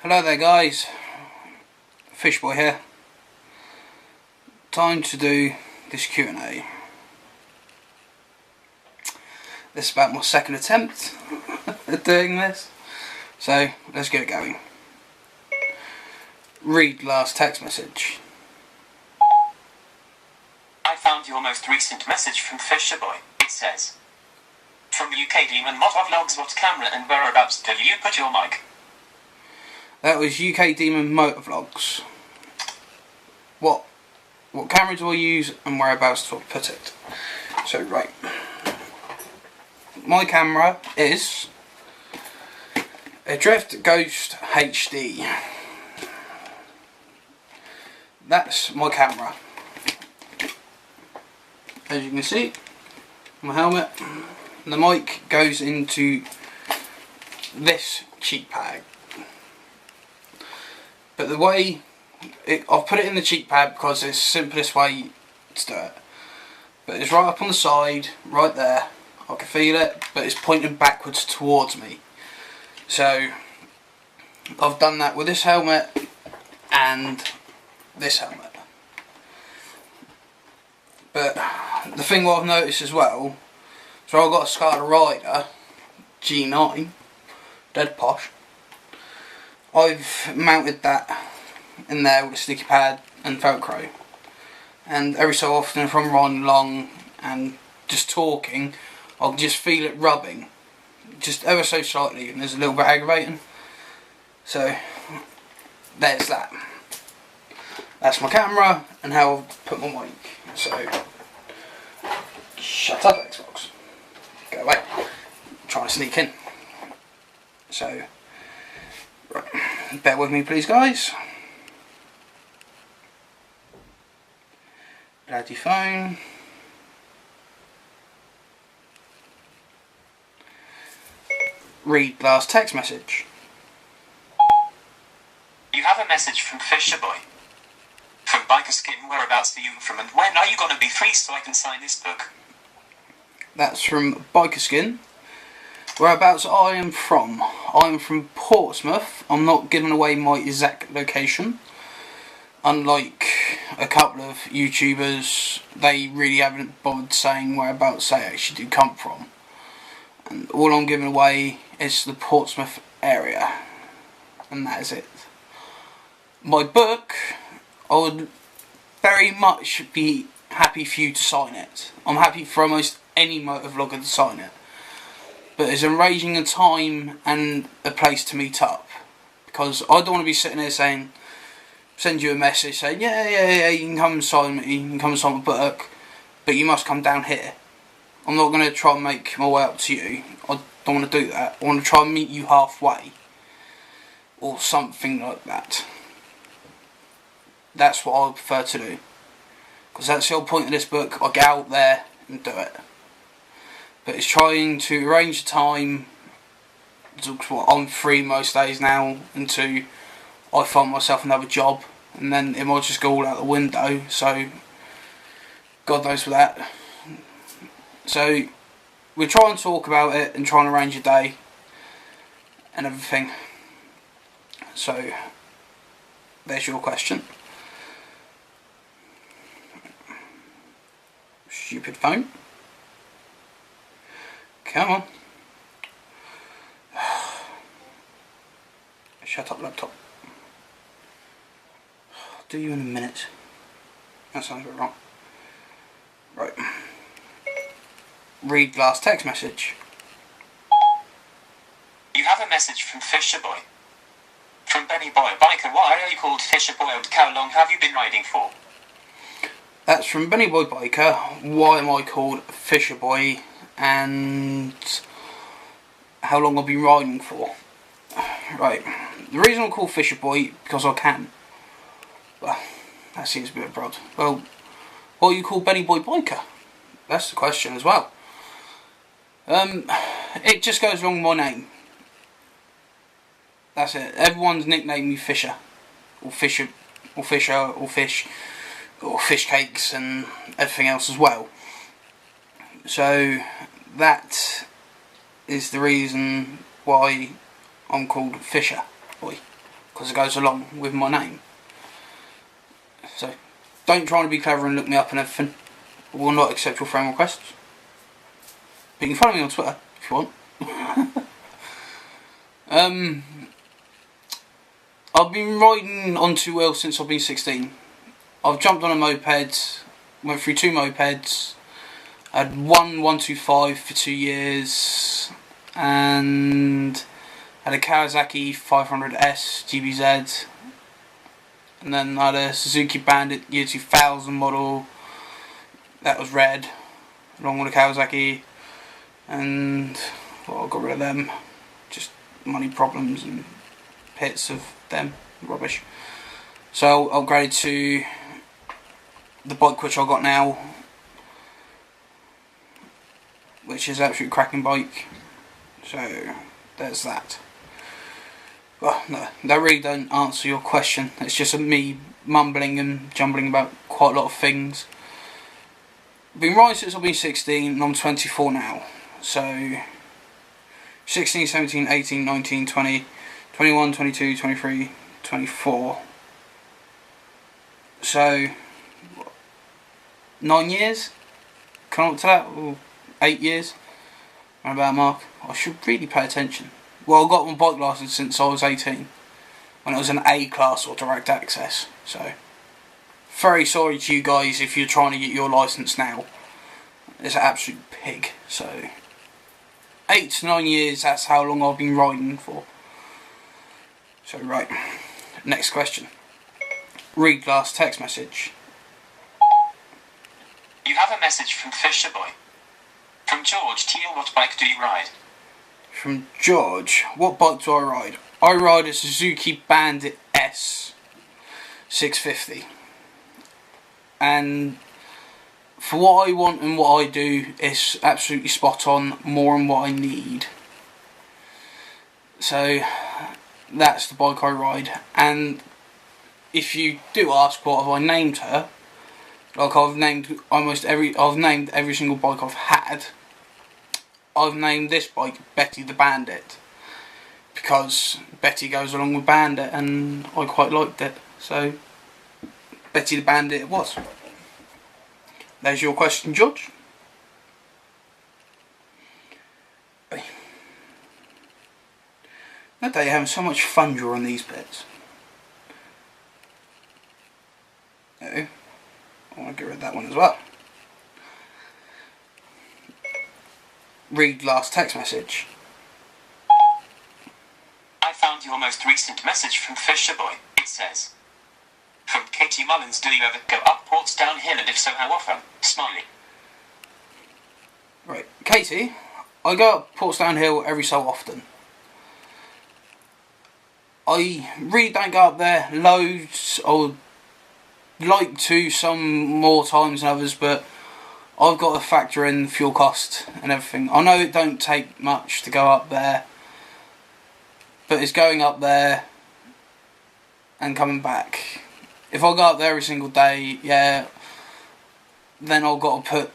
Hello there guys, Fishboy here. Time to do this Q&A. This is about my second attempt at doing this, so let's get it going. Read last text message. I found your most recent message from Fisherboy. It says, from UK Demon Motovlogs, what camera and whereabouts do you put your mic? That was UK Demon Motovlogs. What camera do I use and whereabouts do I put it? So right, my camera is a Drift Ghost HD. That's my camera. As you can see, my helmet, and the mic goes into this cheek pad. But the way I've put it in the cheek pad because it's the simplest way to do it. But it's right up on the side, right there. I can feel it, but it's pointing backwards towards me. So I've done that with this helmet and this helmet. But the thing what I've noticed as well, so I've got a Scarlet Rider G9, dead posh. I've mounted that in there with a sticky pad and Velcro, and every so often if I'm riding along and just talking, I'll just feel it rubbing, just ever so slightly, and there's a little bit aggravating. So there's that. That's my camera and how I've put my mic. So shut up, Xbox. Go away. I'm trying to sneak in. So right, bear with me please guys. Add your phone. Read last text message. You have a message from Fisherboy. From Biker Skin, whereabouts are you from and when are you gonna be free so I can sign this book? That's from Biker Skin. Whereabouts I am from. I'm from Portsmouth. I'm not giving away my exact location. Unlike a couple of YouTubers, they really haven't bothered saying whereabouts they actually do come from. And all I'm giving away is the Portsmouth area. And that is it. My book, I would very much be happy for you to sign it. I'm happy for almost any motovlogger to sign it. But it's arranging a time and a place to meet up. Because I don't want to be sitting there saying, send you a message saying, yeah, you can come and sign me, you can come and sign my book, but you must come down here. I'm not going to try and make my way up to you. I don't want to do that. I want to try and meet you halfway. Or something like that. That's what I prefer to do. Because that's the whole point of this book. I get out there and do it. But it's trying to arrange a time. I'm free most days now until I find myself another job, and then it might just go all out the window, so God knows for that. So we're trying to talk about it and trying to arrange a day and everything. So there's your question. Stupid phone. Come on. Shut up, laptop. I'll do you in a minute. That sounds a bit wrong. Right. Read last text message. You have a message from Fisherboy. From Benny Boy Biker, why are you called Fisherboy and how long have you been riding for? That's from Benny Boy Biker. Why am I called Fisherboy and how long I've been riding for? Right. The reason I'm called Fisherboy because I can. Well, that seems a bit broad. Well, why are you called Benny Boy Biker? That's the question as well. It just goes wrong with my name. That's it. Everyone's nicknamed me Fisher, or Fisher, or Fisher, or Fish, or Fish Cakes, and everything else as well. So that is the reason why I'm called Fisher Boy, because it goes along with my name. So don't try to be clever and look me up and everything. I will not accept your friend requests. But you can follow me on Twitter if you want. I've been riding on two wheels since I've been 16. I've jumped on a moped, went through 2 mopeds, had one 125 for 2 years, and had a Kawasaki 500S GBZ, and then I had a Suzuki Bandit year 2000 model that was red, along with a Kawasaki, and well, I got rid of them, just money problems and pits of them, rubbish. So I upgraded to the bike which I got now, which is an absolute cracking bike. So there's that. Well, no, that really don't answer your question. It's just me mumbling and jumbling about quite a lot of things. I've been riding since I've been 16 and I'm 24 now. So 16, 17, 18, 19, 20, 21, 22, 23, 24. So 9 years? Come up to that? Or 8 years? Around about mark. I should really pay attention. Well, I got my bike licence since I was 18, when it was an A class or direct access. So, very sorry to you guys if you're trying to get your licence now. It's an absolute pig. So, 8 to 9 years, that's how long I've been riding for. So, right. Next question. Read last text message. You have a message from Fisher Boy. From George Teal, what bike do you ride? From George, what bike do I ride? I ride a Suzuki Bandit S 650. And for what I want and what I do, it's absolutely spot on, more than what I need. So that's the bike I ride. And if you do ask what have I named her, like I've named every single bike I've had. I've named this bike Betty the Bandit because Betty goes along with Bandit and I quite liked it, so Betty the Bandit it was. There's your question, George. That day you're having so much fun drawing these bits. Oh, I want to get rid of that one as well. Read last text message. I found your most recent message from Fisher Boy. It says, from Katie Mullins, do you ever go up Ports downhill, and if so, how often? Smiley. Right, Katie, I go up Ports downhill every so often. I really don't go up there loads. I would like to some more times than others, but I've got to factor in fuel cost and everything. I know it don't take much to go up there, but it's going up there and coming back. If I go up there every single day, yeah, then I've got to put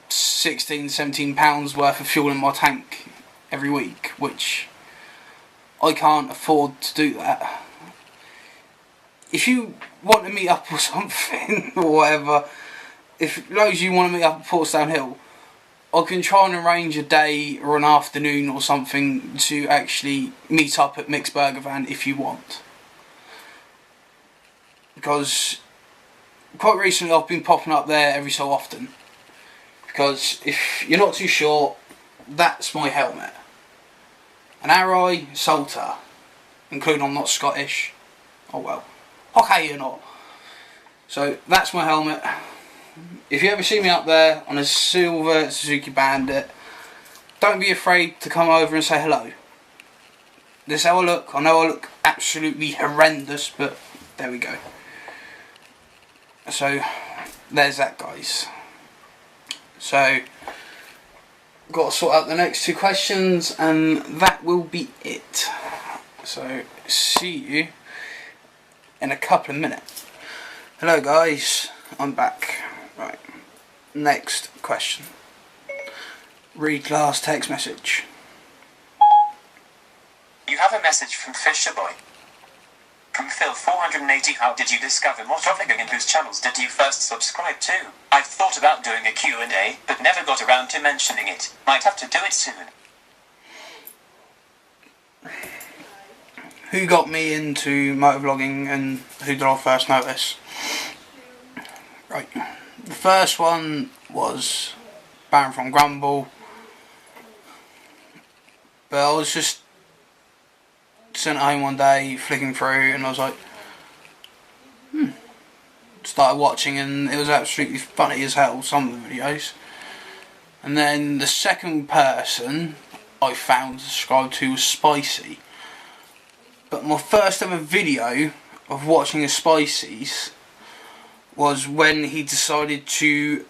16, 17 pounds worth of fuel in my tank every week, which I can't afford to do that. If you want to meet up or something or whatever, if those you want to meet up at Ports Downhill, I can try and arrange a day or an afternoon or something to actually meet up at Mick's Burger Van if you want. Because quite recently I've been popping up there every so often. Because if you're not too sure, that's my helmet. An Arai Salter, including I'm not Scottish. Oh well. Okay, you're not. So that's my helmet. If you ever see me up there on a silver Suzuki Bandit, don't be afraid to come over and say hello. This is how I look. I know I look absolutely horrendous, but there we go. So there's that, guys. So got to sort out the next 2 questions and that will be it. So see you in a couple of minutes. Hello guys, I'm back. Right, next question. Read last text message. You have a message from Fisher Boy. From Phil480, how did you discover Motovlogging and whose channels did you first subscribe to? I've thought about doing a Q&A, but never got around to mentioning it. Might have to do it soon. Who got me into motovlogging and who did I first notice? Right, the first one was Baron from Grumble, but I was just sitting at home one day flicking through and I was like, started watching, and it was absolutely funny as hell, some of the videos. And then the second person I found to subscribe to was Spicy. But my first ever video of watching the Spicies was when he decided to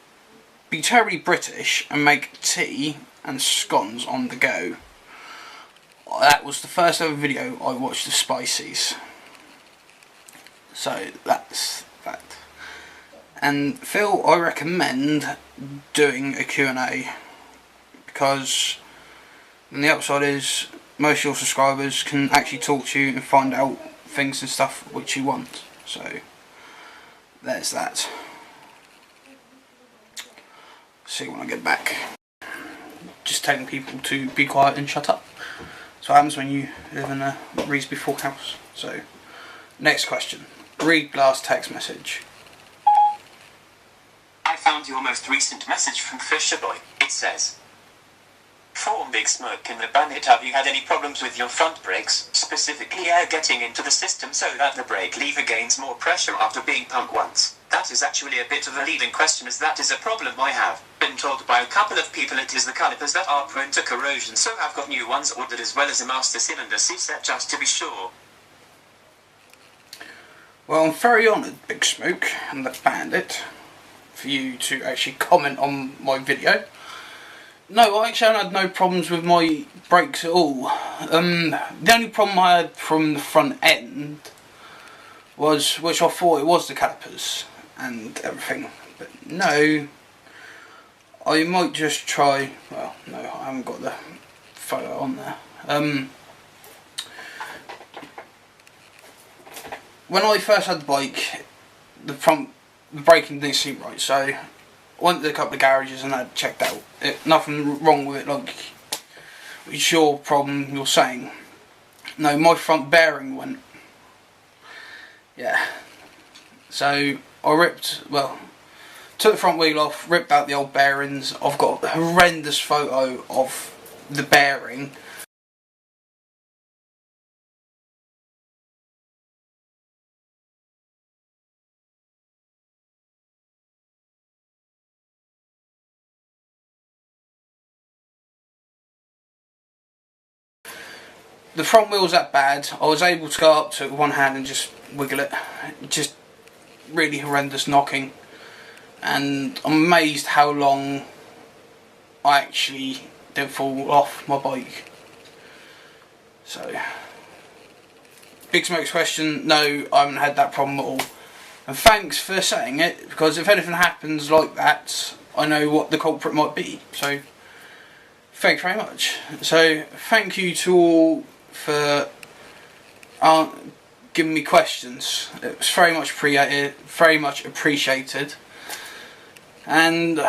be terribly British and make tea and scones on the go. That was the first ever video I watched of Spicies. So that's that. And Phil, I recommend doing a Q&A, because the upside is most of your subscribers can actually talk to you and find out things and stuff which you want. So there's that. See when I get back. Just telling people to be quiet and shut up. So what happens when you live in a Reesby Full house. So next question. Read last text message. I found your most recent message from Fisherboy. It says, "For Big Smoke and the Bandit, have you had any problems with your front brakes, specifically air getting into the system so that the brake lever gains more pressure after being pumped once? That is actually a bit of a leading question, as that is a problem I have been told by a couple of people. It is the calipers that are prone to corrosion, so I've got new ones ordered as well as a master cylinder C-set just to be sure." Well, I'm very honoured, Big Smoke and the Bandit, for you to actually comment on my video. No, I actually had no problems with my brakes at all. The only problem I had from the front end was, which I thought it was the calipers and everything, but no, I might just try, well no, I haven't got the photo on there. When I first had the bike, the braking didn't seem right, so I went to a couple of garages and I had checked out. Nothing wrong with it, like it's your problem you're saying. No, my front bearing went. Yeah. So I took the front wheel off, ripped out the old bearings. I've got a horrendous photo of the bearing. The front wheel's that bad. I was able to go up to it with one hand and just wiggle it. Just really horrendous knocking. And I'm amazed how long I actually didn't fall off my bike. So, Big Smoke's question, no, I haven't had that problem at all. And thanks for saying it, because if anything happens like that, I know what the culprit might be. So, thanks very much. So, thank you to all for giving me questions. It was very much appreciated. And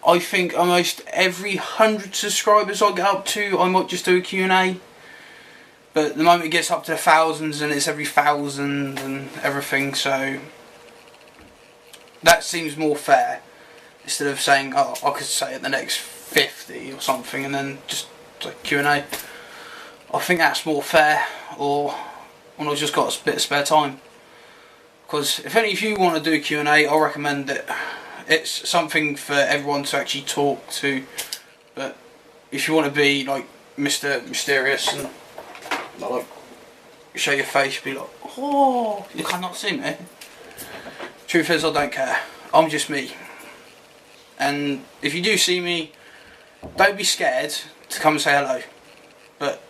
I think almost every 100 subscribers I get up to, I might just do a Q&A. But the moment it gets up to the thousands, and it's every 1,000 and everything, so that seems more fair. Instead of saying, oh, I could say at the next 50 or something, and then just like Q&A. I think that's more fair, or when I've just got a bit of spare time. Because if any of you want to do a Q&A, I recommend it. It's something for everyone to actually talk to. But if you want to be like Mr. Mysterious and like show your face, be like, oh, you cannot see me. Truth is, I don't care. I'm just me. And if you do see me, don't be scared to come and say hello. But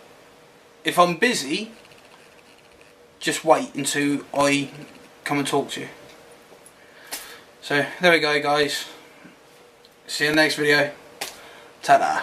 if I'm busy, just wait until I come and talk to you. So there we go, guys. See you in the next video. Ta-da.